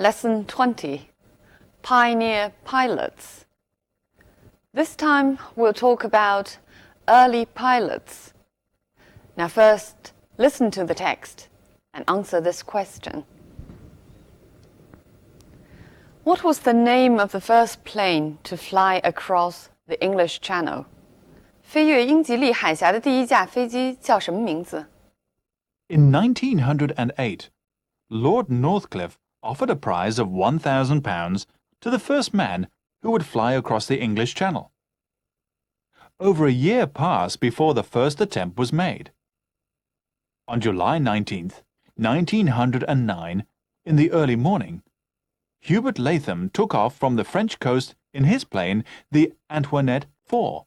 Lesson 20, Pioneer Pilots. This time we'll talk about early pilots. Now first, listen to the text and answer this question. What was the name of the first plane to fly across the English Channel? 飞越英吉利海峡的第一架飞机叫什么名字？ In 1908, Lord Northcliffe offered a prize of £1,000 to the first man who would fly across the English Channel. Over a year passed before the first attempt was made. On July 19, 1909, in the early morning, Hubert Latham took off from the French coast in his plane, the Antoinette IV.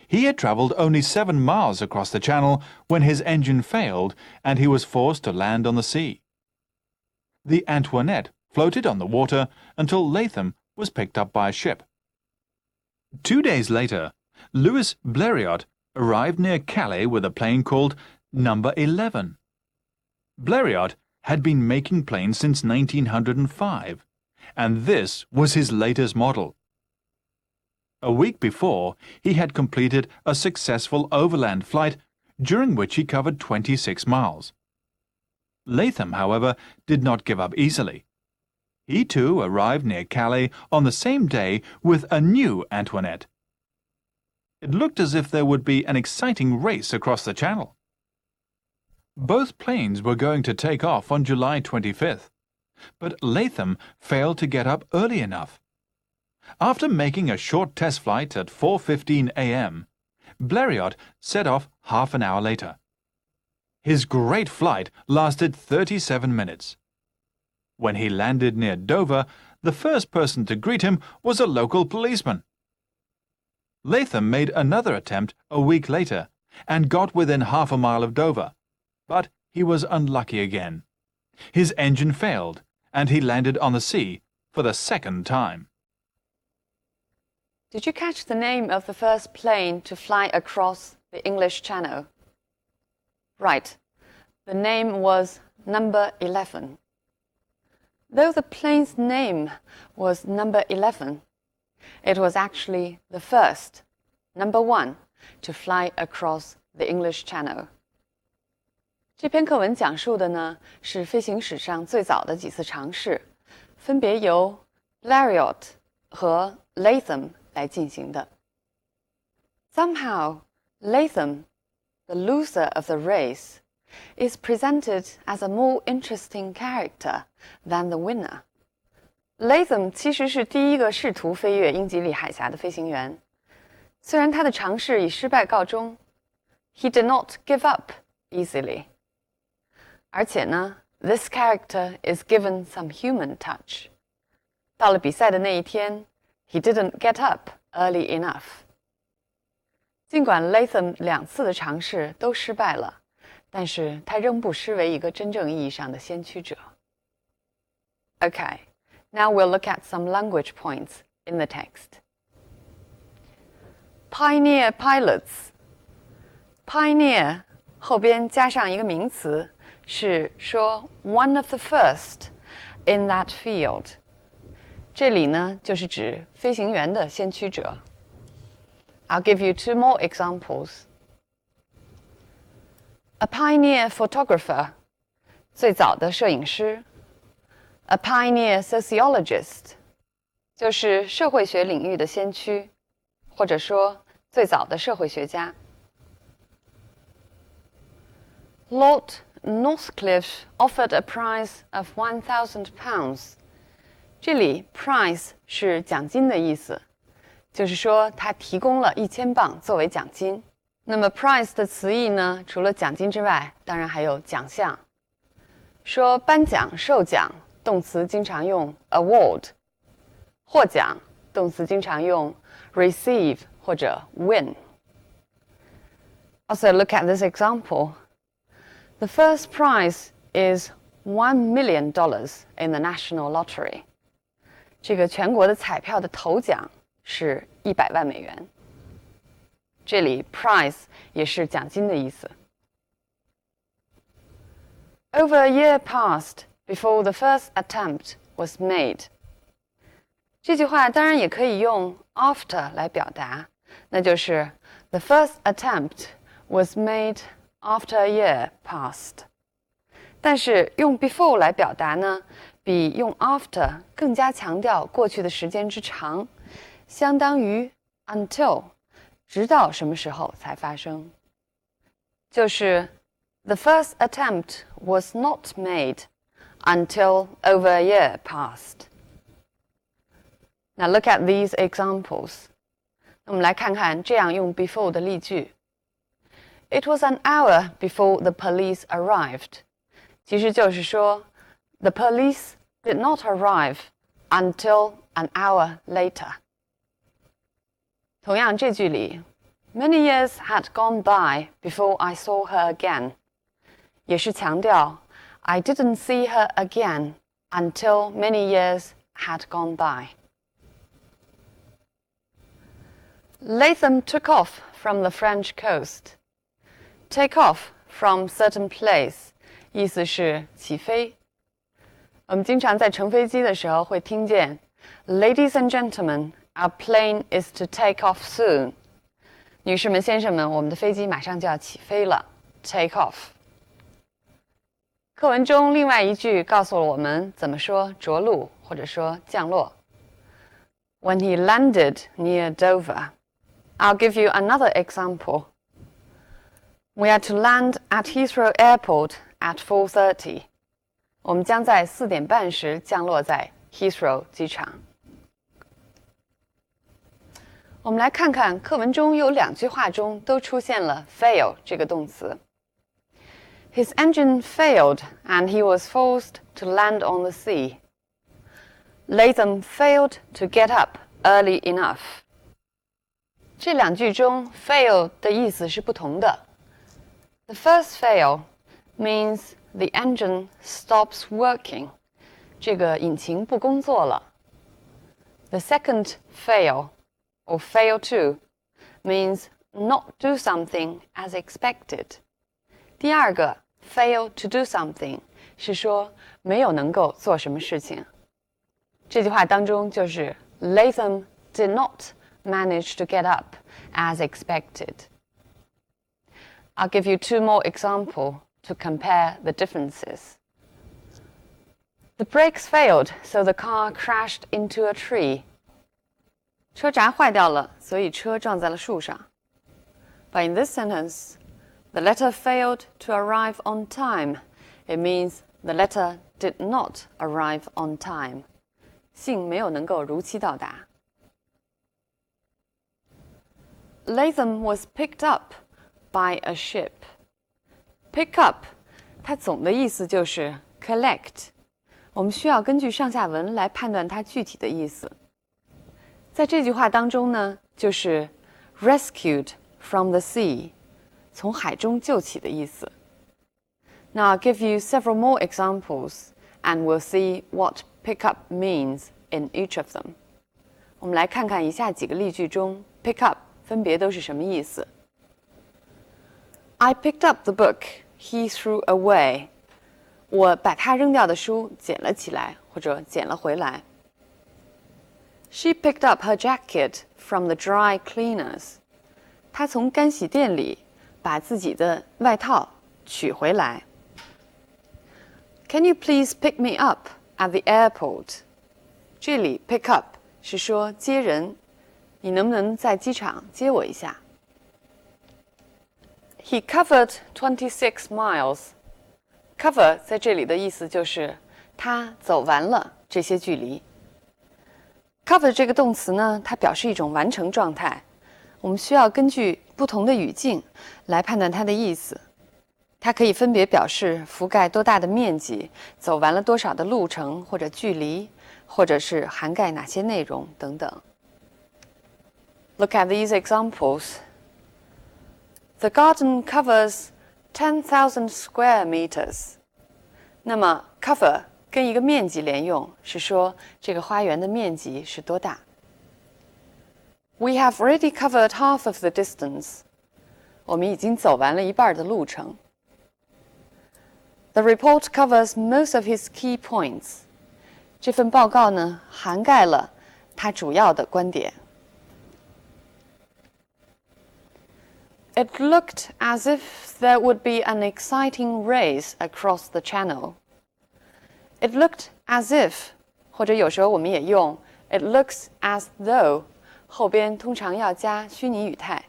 He had travelled only 7 miles across the channel when his engine failed and he was forced to land on the sea. The Antoinette floated on the water until Latham was picked up by a ship. 2 days later, Louis Blériot arrived near Calais with a plane called No. 11. Blériot had been making planes since 1905, and this was his latest model. A week before, he had completed a successful overland flight during which he covered 26 miles. Latham, however, did not give up easily. He too arrived near Calais on the same day with a new Antoinette. It looked as if there would be an exciting race across the channel. Both planes were going to take off on July 25th, but Latham failed to get up early enough. After making a short test flight at 4:15 a.m., Blériot set off half an hour later. His great flight lasted 37 minutes. When he landed near Dover, the first person to greet him was a local policeman. Latham made another attempt a week later and got within half a mile of Dover, but he was unlucky again. His engine failed and he landed on the sea for the second time. Did you catch the name of the first plane to fly across the English Channel? Right. The name was No. 11. Though the plane's name was No. 11, it was actually the first, No. 1, to fly across the English Channel. 这篇课文讲述的呢是飞行史上最早的几次尝试，分别由 Blériot 和 Latham 来进行的。Somehow, Latham, the loser of the race, is presented as a more interesting character than the winner. Latham 其实是第一个试图飞越英吉利海峡的飞行员，虽然他的尝试以失败告终 ，he did not give up easily. 而且呢 ，this character is given some human touch. 到了比赛的那一天 ，he didn't get up early enough. 尽管 Latham 2次的尝试都失败了，但是他仍不失为一个真正意义上的先驱者。Okay, now we'll look at some language points in the text. Pioneer pilots. Pioneer 后边加上一个名词，是说 one of the first in that field. 这里呢就是指飞行员的先驱者。I'll give you 2 more examples. A pioneer photographer, 最早的摄影师。A pioneer sociologist, 就是社会学领域的先驱，或者说最早的社会学家。Lord Northcliffe offered a prize of £1,000. 这里 prize 是奖金的意思，就是说他提供了1000镑作为奖金。那么 prize 的词义呢，除了奖金之外，当然还有奖项。说颁奖、授奖，动词经常用 award； 获奖，动词经常用 receive 或者 win。Also look at this example. The first prize is $1 million in the national lottery. 这个全国的彩票的头奖是100万美元。这里 prize 也是奖金的意思。Over a year passed before the first attempt was made。这句话当然也可以用 after 来表达，那就是 The first attempt was made after a year passed。但是用 before 来表达呢，比用 after 更加强调过去的时间之长，相当于 until， 直到什么时候才发生。就是 The first attempt was not made until over a year passed. Now look at these examples. 我们来看看这样用 before 的例句。It was an hour before the police arrived. 其实就是说 The police did not arrive until an hour later. 同样这句里 Many years had gone by before I saw her again. 也是强调 I didn't see her again until many years had gone by. Latham took off from the French coast. Take off from certain place 意思是起飞。我们经常在乘飞机的时候会听见 Ladies and gentlemen, our plane is to take off soon. 女士们、先生们，我们的飞机马上就要起飞了。Take off。课文中另外一句告诉了我们怎么说着陆或者说降落。When he landed near Dover. I'll give you another example. We are to land at Heathrow Airport at 4:30. 我们将在4点半时降落在 Heathrow 机场。我们来看看课文中有2句话中都出现了 fail 这个动词。His engine failed and he was forced to land on the sea. Latham failed to get up early enough. 这2句中 fail 的意思是不同的。The first fail means the engine stops working. 这个引擎不工作了。The second fail, or fail to, means not do something as expected. 第2个 fail to do something 是说没有能够做什么事情。这句话当中就是 Latham did not manage to get up as expected. I'll give you 2 more examples to compare the differences. The brakes failed, so the car crashed into a tree. 车闸坏掉了，所以车撞在了树上。But in this sentence, the letter failed to arrive on time. It means the letter did not arrive on time. 信没有能够如期到达。Latham was picked up by a ship. Pick up, 它总的意思就是 collect. 我们需要根据上下文来判断它具体的意思。在这句话当中呢，就是 rescued from the sea, 从海中救起的意思。Now I'll give you several more examples, and we'll see what pick up means in each of them. 我们来看看以下几个例句中 pick up 分别都是什么意思。I picked up the book he threw away. 我把他扔掉的书捡了起来，或者捡了回来。She picked up her jacket from the dry cleaners. 她从干洗店里把自己的外套取回来。Can you please pick me up at the airport? 这里 pick up 是说接人，你能不能在机场接我一下？ He covered 26 miles. Cover 在这里的意思就是他走完了这些距离。Cover 这个动词呢，它表示一种完成状态，我们需要根据不同的语境来判断它的意思。它可以分别表示覆盖多大的面积，走完了多少的路程或者距离，或者是涵盖哪些内容等等。Look at these examples. The garden covers 10,000 square meters. 那么 cover 跟一个面积连用，是说这个花园的面积是多大。We have already covered half of the distance. 我们已经走完了一半的路程。The report covers most of his key points. 这份报告呢，涵盖了他主要的观点。It looked as if there would be an exciting race across the channel. It looked as if, 或者有时候我们也用 it looks as though 后边通常要加虚拟语态，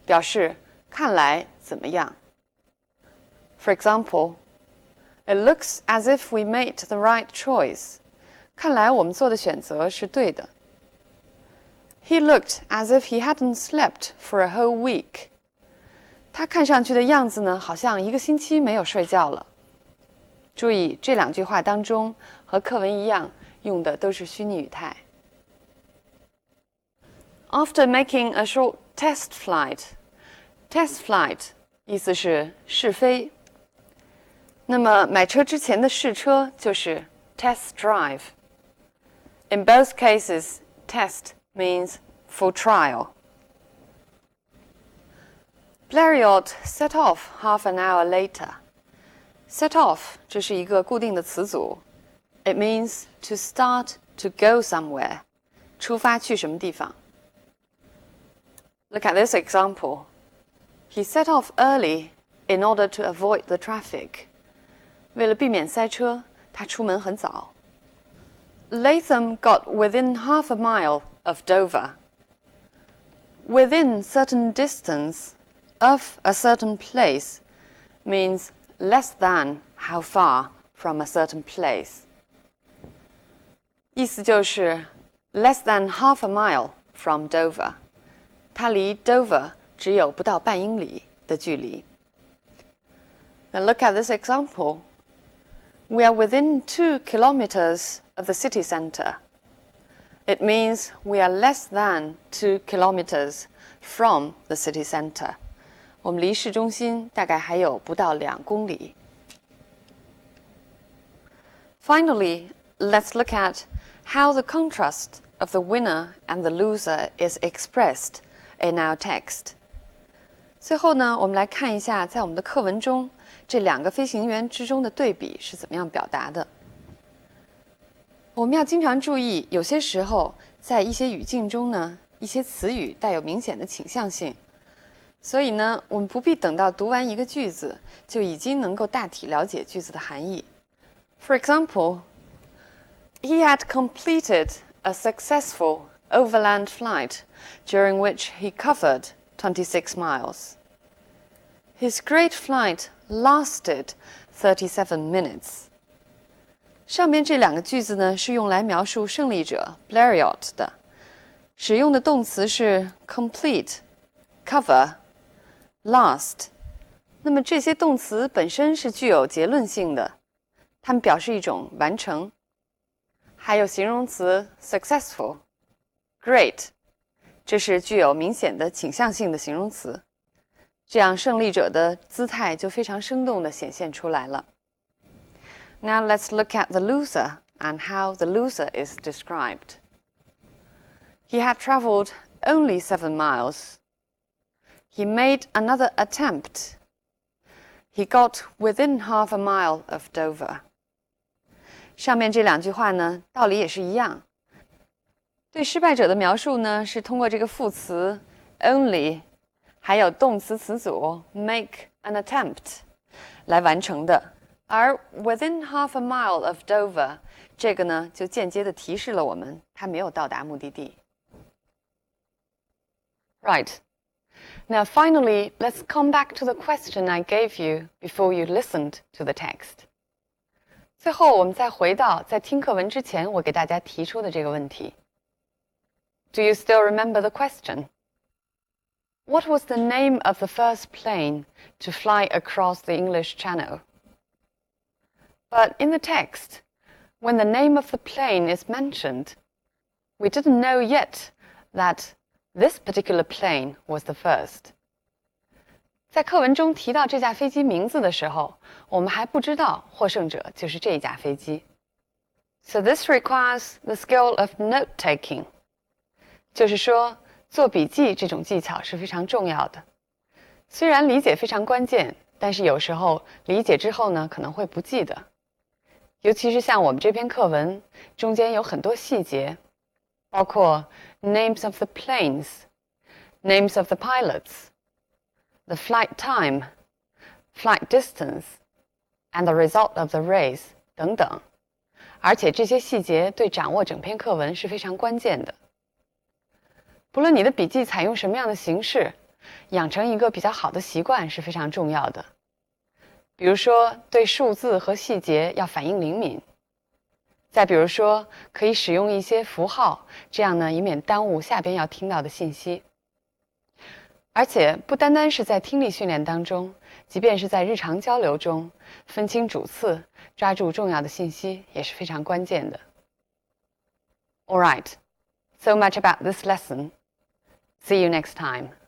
表示看来怎么样。For example, it looks as if we made the right choice. 看来我们做的选择是对的。He looked as if he hadn't slept for a whole week. 他看上去的样子呢，好像一个星期没有睡觉了。注意这两句话当中和课文一样，用的都是虚拟语态。After making a short test flight 意思是试飞。那么买车之前的试车就是 test drive. In both cases, test means for trial. Blériot set off half an hour later. Set off 这是一个固定的词组。It means to start to go somewhere. 出发去什么地方。Look at this example. He set off early in order to avoid the traffic. 为了避免塞车，他出门很早。Latham got within half a mile of Dover. Within certain distance of a certain place means less than how far from a certain place. 意思就是 less than half a mile from Dover. 它离 Dover 只有不到半英里的距离。Now look at this example. We are within 2 kilometers of the city center. It means we are less than 2 kilometers from the city center. 我们离市中心大概还有不到2公里。Finally, let's look at how the contrast of the winner and the loser is expressed in our text. 最后呢，我们来看一下在我们的课文中这两个飞行员之中的对比是怎么样表达的。我们要经常注意，有些时候在一些语境中呢，一些词语带有明显的倾向性，所以呢，我们不必等到读完一个句子就已经能够大体了解句子的含义。For example, he had completed a successful overland flight during which he covered 26 miles. His great flight lasted 37 minutes. 上面这两个句子呢，是用来描述胜利者 Blériot 的，使用的动词是 complete、cover、last。那么这些动词本身是具有结论性的，它们表示一种完成。还有形容词 successful、great， 这是具有明显的倾向性的形容词。这样胜利者的姿态就非常生动地显现出来了。Now let's look at the loser and how the loser is described. He had traveled only 7 miles. He made another attempt. He got within half a mile of Dover. 上面这两句话呢，道理也是一样。对失败者的描述呢，是通过这个副词 only 还有动词词组 make an attempt 来完成的。而 within half a mile of Dover 这个呢，就间接地提示了我们他没有到达目的地。Right. Now finally, let's come back to the question I gave you before you listened to the text. 最后我们再回到在听课文之前我给大家提出的这个问题。Do you still remember the question? What was the name of the first plane to fly across the English Channel? But in the text, when the name of the plane is mentioned, we didn't know yet that this particular plane was the first. 在课文中提到这架飞机名字的时候，我们还不知道获胜者就是这一架飞机。So this requires the skill of note-taking. 就是说，做笔记这种技巧是非常重要的。虽然理解非常关键，但是有时候理解之后呢，可能会不记得。尤其是像我们这篇课文中间有很多细节，包括 names of the planes, names of the pilots, the flight time, flight distance, and the result of the race 等等。而且这些细节对掌握整篇课文是非常关键的。不论你的笔记采用什么样的形式，养成一个比较好的习惯是非常重要的。比如说，对数字和细节要反应灵敏。再比如说，可以使用一些符号，这样呢，以免耽误下边要听到的信息。而且，不单单是在听力训练当中，即便是在日常交流中，分清主次，抓住重要的信息也是非常关键的。All right, so much about this lesson. See you next time.